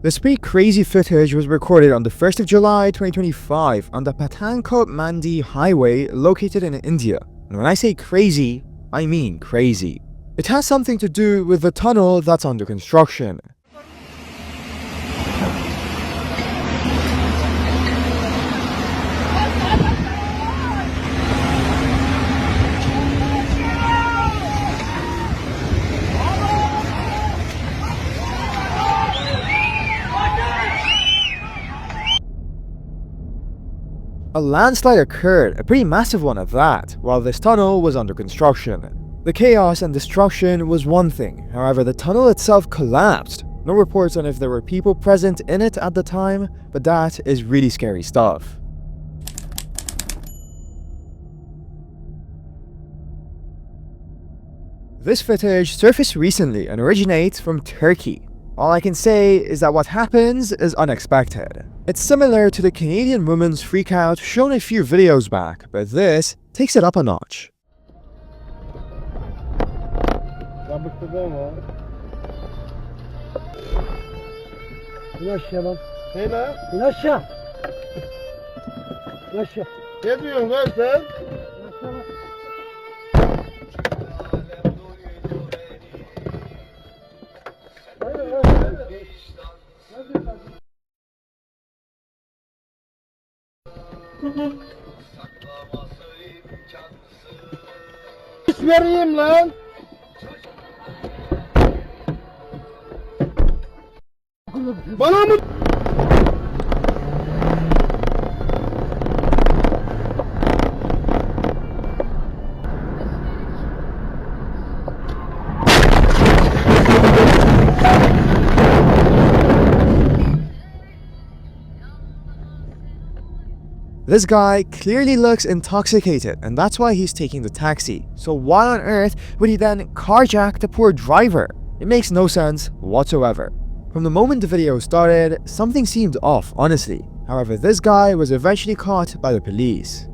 This pretty crazy footage was recorded on the 1st of July 2025 on the Pathankot Mandi highway located in India. And when I say crazy, I mean crazy. It has something to do with the tunnel that's under construction. A landslide occurred, a pretty massive one at that, while this tunnel was under construction. The chaos and destruction was one thing, however the tunnel itself collapsed. No reports on if there were people present in it at the time, but that is really scary stuff. This footage surfaced recently and originates from Turkey. All I can say is that what happens is unexpected. It's similar to the Canadian woman's freakout shown a few videos back, but this takes it up a notch. Vereyim lan. Bana mı? This guy clearly looks intoxicated, and that's why he's taking the taxi. So why on earth would he then carjack the poor driver? It makes no sense whatsoever. From the moment the video started, something seemed off, honestly. However, this guy was eventually caught by the police.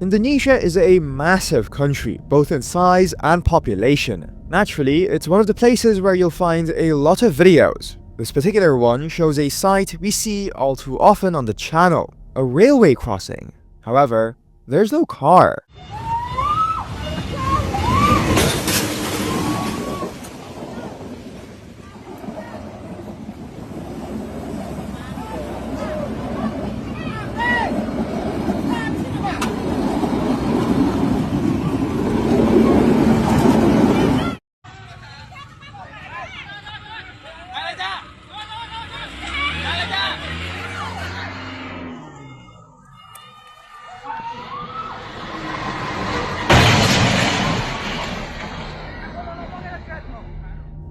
Indonesia is a massive country, both in size and population. Naturally, it's one of the places where you'll find a lot of videos. This particular one shows a sight we see all too often on the channel, a railway crossing. However, there's no car.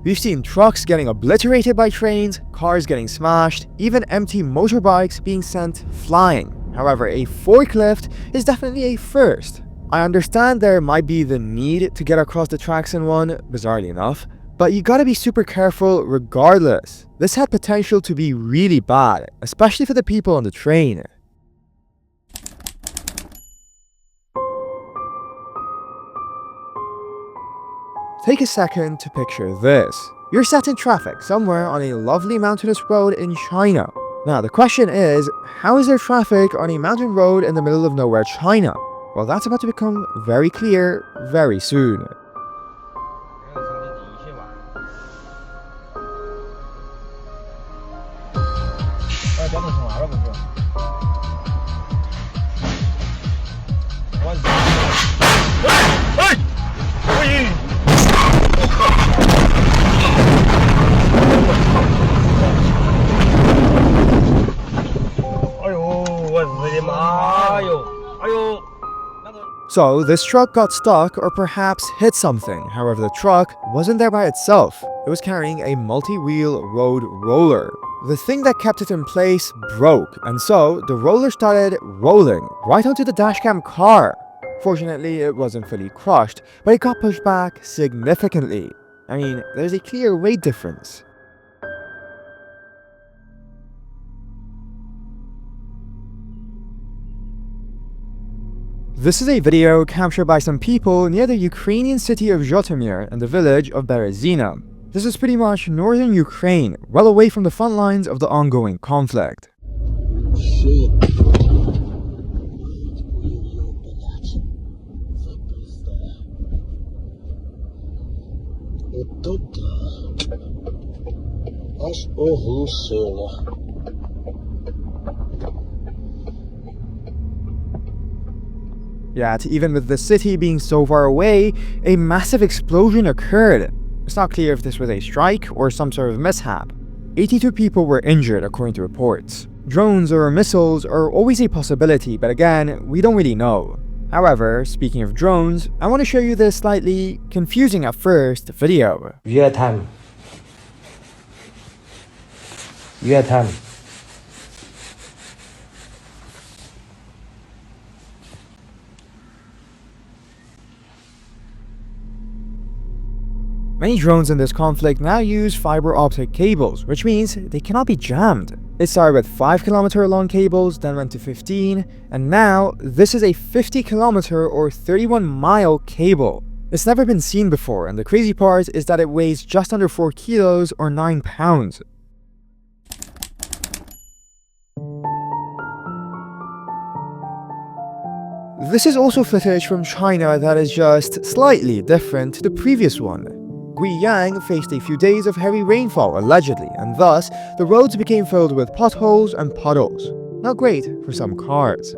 We've seen trucks getting obliterated by trains, cars getting smashed, even empty motorbikes being sent flying. However, a forklift is definitely a first. I understand there might be the need to get across the tracks in one, bizarrely enough, but you gotta be super careful regardless. This had potential to be really bad, especially for the people on the train. Take a second to picture this. You're sat in traffic somewhere on a lovely mountainous road in China. Now the question is, how is there traffic on a mountain road in the middle of nowhere China? Well, that's about to become very clear very soon. So this truck got stuck or perhaps hit something. However, the truck wasn't there by itself. It was carrying a multi-wheel road roller. The thing that kept it in place broke, and so the roller started rolling right onto the dashcam car. Fortunately, it wasn't fully crushed, but it got pushed back significantly. I mean, there's a clear weight difference. This is a video captured by some people near the Ukrainian city of Zhytomyr and the village of Berezina. This is pretty much northern Ukraine, well away from the front lines of the ongoing conflict. Shit. Тут аж оглушило. Yet, even with the city being so far away, a massive explosion occurred. It's not clear if this was a strike or some sort of mishap. 82 people were injured according to reports. Drones or missiles are always a possibility, but again, we don't really know. However, speaking of drones, I want to show you this slightly confusing at first video. Your time. Your time. Many drones in this conflict now use fiber optic cables, which means they cannot be jammed. It started with 5-kilometer long cables, then went to 15, and now this is a 50-kilometer or 31-mile cable. It's never been seen before, and the crazy part is that it weighs just under 4 kilos or 9 pounds. This is also footage from China that is just slightly different to the previous one. Guiyang faced a few days of heavy rainfall allegedly, and thus the roads became filled with potholes and puddles. Not great for some cars.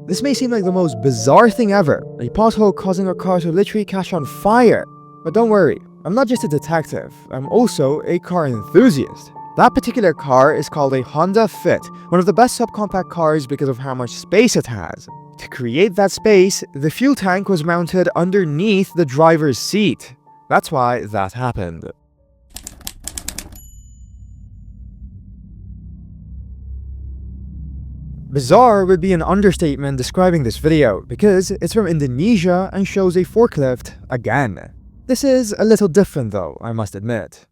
This may seem like the most bizarre thing ever, a pothole causing a car to literally catch on fire. But don't worry, I'm not just a detective, I'm also a car enthusiast. That particular car is called a Honda Fit, one of the best subcompact cars because of how much space it has. To create that space, the fuel tank was mounted underneath the driver's seat. That's why that happened. Bizarre would be an understatement describing this video, because it's from Indonesia and shows a forklift again. This is a little different though, I must admit.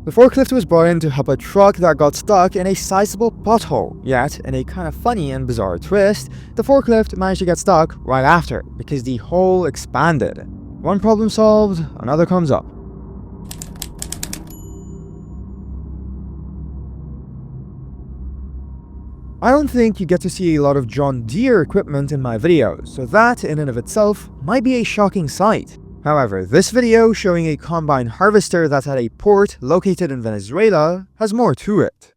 The forklift was brought in to help a truck that got stuck in a sizable pothole, yet, in a kind of funny and bizarre twist, the forklift managed to get stuck right after, because the hole expanded. One problem solved, another comes up. I don't think you get to see a lot of John Deere equipment in my videos, so that in and of itself might be a shocking sight. However, this video showing a combine harvester that's at a port located in Venezuela has more to it.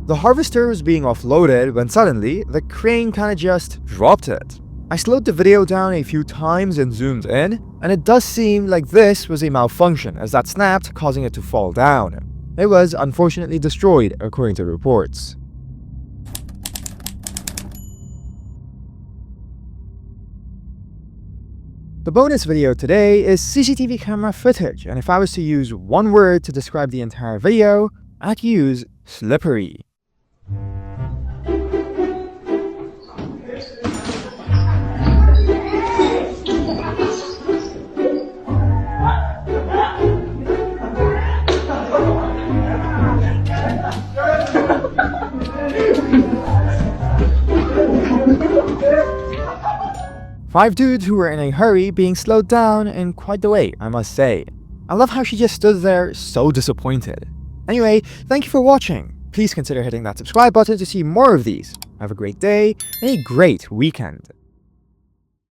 The harvester was being offloaded when suddenly, the crane kinda just dropped it. I slowed the video down a few times and zoomed in, and it does seem like this was a malfunction as that snapped, causing it to fall down. It was unfortunately destroyed, according to reports. The bonus video today is CCTV camera footage, and if I was to use one word to describe the entire video, I'd use slippery. 5 dudes who were in a hurry being slowed down in quite the way, I must say. I love how she just stood there so disappointed. Anyway, thank you for watching. Please consider hitting that subscribe button to see more of these. Have a great day and a great weekend.